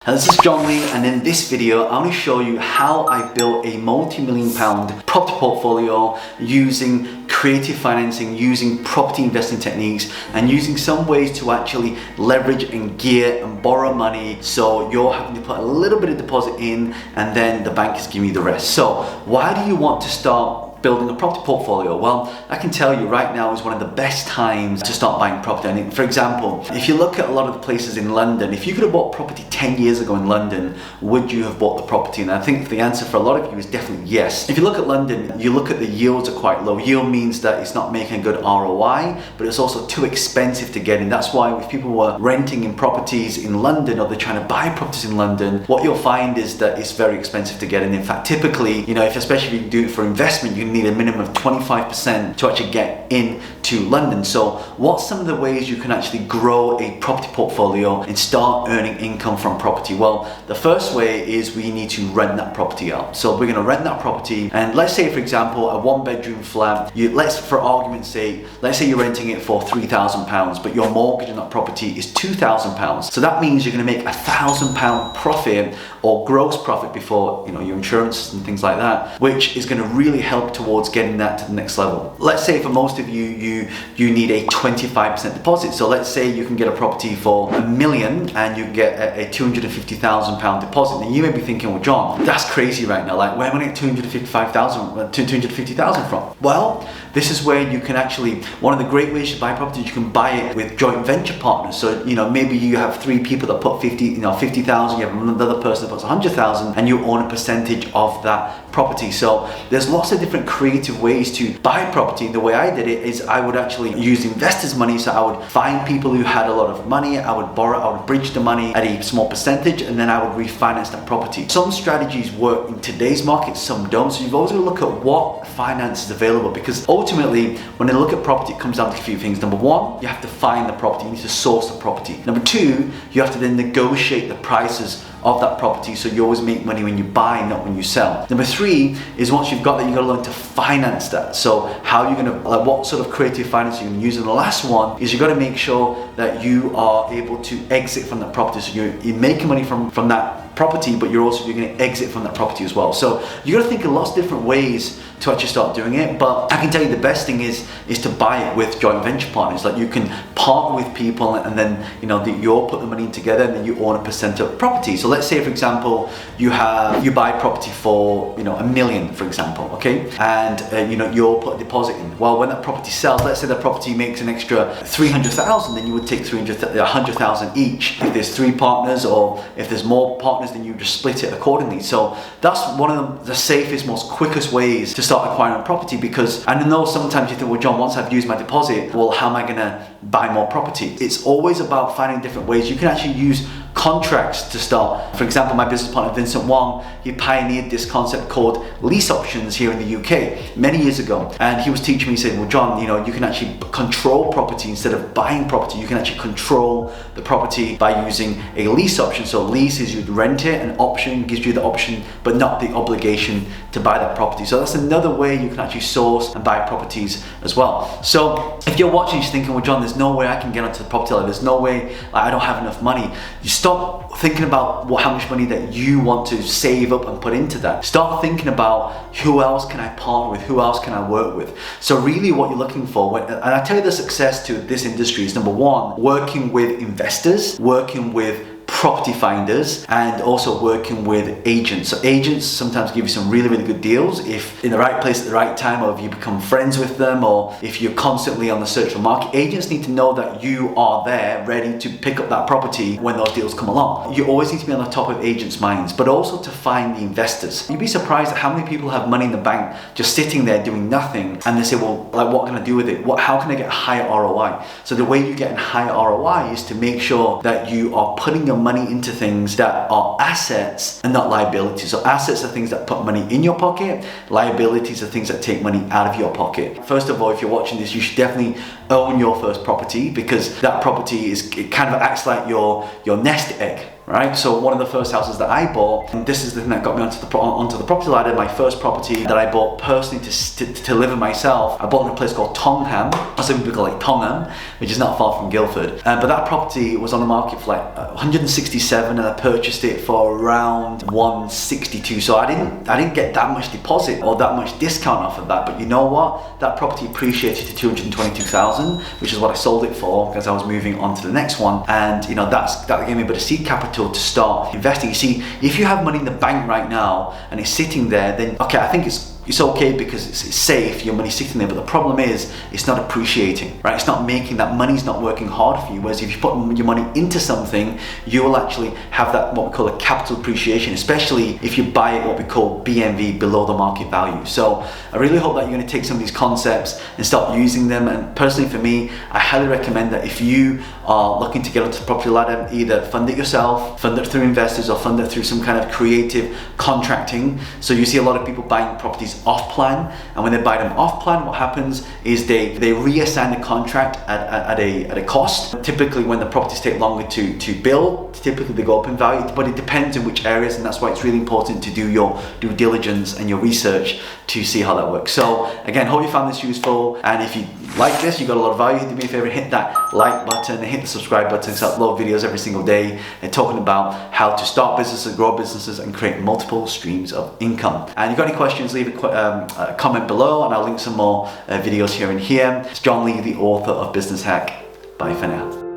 This is John Lee, and in this video I'm going to show you how I built a multi-million pound property portfolio using creative financing, using property investing techniques, and using some ways to actually leverage and gear and borrow money, so you're having to put a little bit of deposit in and then the bank is giving you the rest. So why do you want to start building a property portfolio? Well, I can tell you right now is one of the best times to start buying property. And for example, if you look at a lot of the places in London, if you could have bought property 10 years ago in London, would you have bought the property? And I think the answer for a lot of you is definitely yes. If you look at London, you look at the yields are quite low. Yield means that it's not making a good ROI, but it's also too expensive to get in. That's why if people were renting in properties in London, or they're trying to buy properties in London, what you'll find is that it's very expensive to get in. In fact, typically, especially if you do it for investment, you need a minimum of 25% to actually get into London. So what's some of the ways you can actually grow a property portfolio and start earning income from property? Well, the first way is we need to rent that property out. So we're going to rent that property, and let's say, for example, a one-bedroom flat, for argument's sake, let's say you're renting it for £3,000, but your mortgage on that property is £2,000. So that means you're going to make £1,000 profit, or gross profit before your insurance and things like that, which is going to really help towards getting that to the next level. Let's say for most of you, you need a 25% deposit. So let's say you can get a property for £1 million and you get a £250,000 deposit. And you may be thinking, well, John, that's crazy right now. Like, where am I going to get $250,000 from? Well, this is where you can actually, one of the great ways to buy property, you can buy it with joint venture partners. So, maybe you have 3 people that put 50,000, you have another person that puts 100,000, and you own a percentage of that property. So there's lots of different creative ways to buy property. The way I did it is I would actually use investors' money. So I would find people who had a lot of money, I would bridge the money at a small percentage, and then I would refinance that property. Some strategies work in today's market, some don't. So you've always got to look at what finance is available, because ultimately when they look at property, it comes down to a few things. Number one, you have to find the property, you need to source the property. Number two, you have to then negotiate the prices of that property, so you always make money when you buy, not when you sell. Number three is, once you've got that, you've got to learn to finance that. So how are you going to, what sort of creative finance are you going to use? And the last one is you've got to make sure that you are able to exit from that property. So you're making money from that property, but you're going to exit from that property as well. So you got to think of lots of different ways to actually start doing it. But I can tell you the best thing is to buy it with joint venture partners. Like, you can partner with people, and then you all put the money in together, and then you own a percent of property. So let's say, for example, you buy property for £1 million, for example, okay, and you all put a deposit in. Well, when that property sells, let's say the property makes an extra 300,000, then you would take 100,000 each. If there's 3 partners, or if there's more partners, then you just split it accordingly. So that's one of the safest, most quickest ways to start acquiring property. Because I know sometimes you think, well, John, once I've used my deposit, well, how am I going to buy more property? It's always about finding different ways. You can actually use contracts to start. For example, my business partner Vincent Wong, he pioneered this concept called lease options here in the UK many years ago, and he was teaching me, he said, well, John, you can actually control property instead of buying property. You can actually control the property by using a lease option. So lease is you'd rent it, and option gives you the option but not the obligation to buy that property. So that's another way you can actually source and buy properties as well. So if you're watching, you're thinking, well, John, there's no way I can get onto the property line, there's no way, I don't have enough money. You stop thinking about how much money that you want to save up and put into that. Start thinking about, who else can I partner with, who else can I work with. So really what you're looking for, and I tell you, the success to this industry is, number one, working with investors, working with property finders, and also working with agents. So agents sometimes give you some really, really good deals if in the right place at the right time, or if you become friends with them, or if you're constantly on the search for market. Agents need to know that you are there ready to pick up that property when those deals come along. You always need to be on the top of agents' minds, but also to find the investors. You'd be surprised at how many people have money in the bank just sitting there doing nothing, and they say, well, what can I do with it? How can I get a higher ROI? So the way you get a higher ROI is to make sure that you are putting your money into things that are assets and not liabilities. So assets are things that put money in your pocket, liabilities are things that take money out of your pocket. First of all, if you're watching this, you should definitely own your first property, because that property it kind of acts like your nest egg, right? So one of the first houses that I bought, and this is the thing that got me onto the property ladder, my first property that I bought personally to live in myself, I bought in a place called Tongham, or some people call it Tongham, which is not far from Guildford. But that property was on the market for like 167, and I purchased it for around 162. So I didn't get that much deposit or that much discount off of that. But you know what? That property appreciated to 222,000, which is what I sold it for because I was moving on to the next one. And you know, that gave me a bit of seed capital to start investing. You see, if you have money in the bank right now and it's sitting there, then okay, I think it's okay because it's safe, your money's sitting there, but the problem is it's not appreciating, right? It's not making, that money's not working hard for you. Whereas if you put your money into something, you will actually have that, what we call a capital appreciation, especially if you buy it what we call BMV, below the market value. So I really hope that you're going to take some of these concepts and start using them. And personally for me, I highly recommend that if you are looking to get onto the property ladder, either fund it yourself, fund it through investors, or fund it through some kind of creative contracting. So you see a lot of people buying properties off plan, and when they buy them off plan, what happens is they reassign the contract at a cost. Typically when the properties take longer to build, typically they go up in value, but it depends in which areas, and that's why it's really important to do your due diligence and your research to see how that works. So again, hope you found this useful, and if you like this, you got a lot of value, do me a favor, hit that like button and hit the subscribe button, because I upload videos every single day and talking about how to start businesses, grow businesses, and create multiple streams of income. And if you've got any questions, leave a comment below, and I'll link some more videos here and here. It's John Lee, the author of Business Hack. Bye for now.